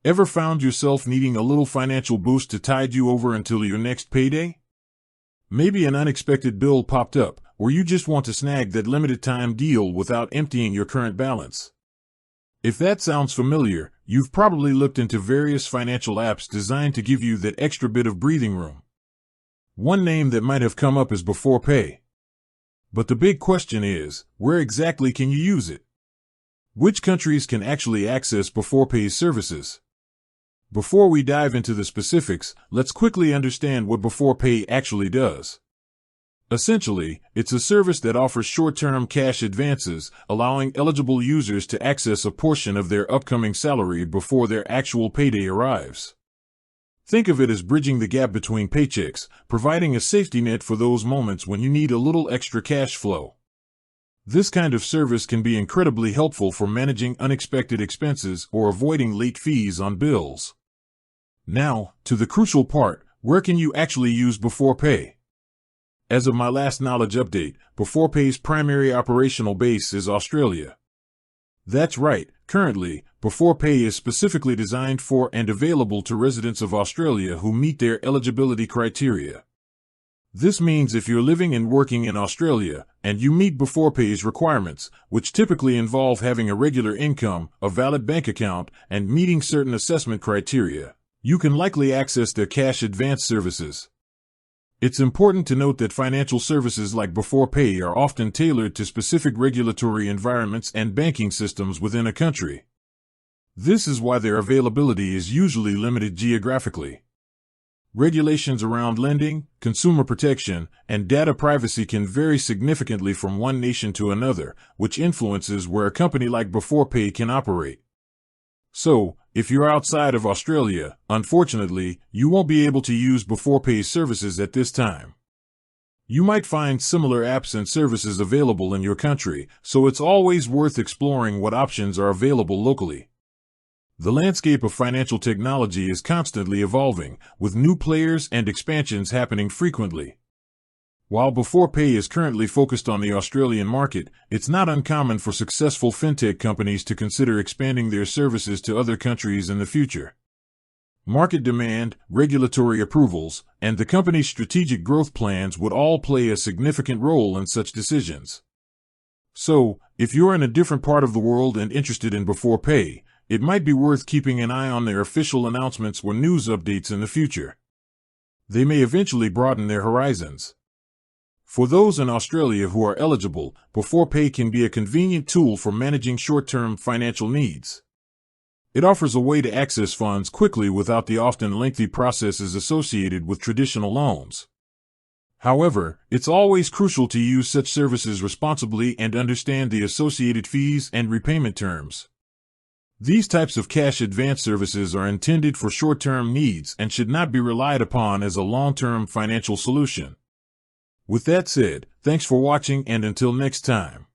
Ever found yourself needing a little financial boost to tide you over until your next payday? Maybe an unexpected bill popped up, or you just want to snag that limited time deal without emptying your current balance. If that sounds familiar, you've probably looked into various financial apps designed to give you that extra bit of breathing room. One name that might have come up is Beforepay. But the big question is, where exactly can you use it? Which countries can actually access Beforepay's services? Before we dive into the specifics, let's quickly understand what Beforepay actually does. Essentially, it's a service that offers short-term cash advances, allowing eligible users to access a portion of their upcoming salary before their actual payday arrives. Think of it as bridging the gap between paychecks, providing a safety net for those moments when you need a little extra cash flow. This kind of service can be incredibly helpful for managing unexpected expenses or avoiding late fees on bills. Now, to the crucial part, where can you actually use Beforepay? As of my last knowledge update, Beforepay's primary operational base is Australia. That's right, currently, Beforepay is specifically designed for and available to residents of Australia who meet their eligibility criteria. This means if you're living and working in Australia, and you meet Beforepay's requirements, which typically involve having a regular income, a valid bank account, and meeting certain assessment criteria, you can likely access their cash advance services. It's important to note that financial services like Beforepay are often tailored to specific regulatory environments and banking systems within a country. This is why their availability is usually limited geographically. Regulations around lending, consumer protection, and data privacy can vary significantly from one nation to another, which influences where a company like Beforepay can operate. So, if you're outside of Australia, unfortunately, you won't be able to use Beforepay's services at this time. You might find similar apps and services available in your country, so it's always worth exploring what options are available locally. The landscape of financial technology is constantly evolving, with new players and expansions happening frequently. While Beforepay is currently focused on the Australian market, it's not uncommon for successful fintech companies to consider expanding their services to other countries in the future. Market demand, regulatory approvals, and the company's strategic growth plans would all play a significant role in such decisions. So, if you're in a different part of the world and interested in Beforepay, it might be worth keeping an eye on their official announcements or news updates in the future. They may eventually broaden their horizons. For those in Australia who are eligible, Beforepay can be a convenient tool for managing short-term financial needs. It offers a way to access funds quickly without the often lengthy processes associated with traditional loans. However, it's always crucial to use such services responsibly and understand the associated fees and repayment terms. These types of cash advance services are intended for short-term needs and should not be relied upon as a long-term financial solution. With that said, thanks for watching and until next time.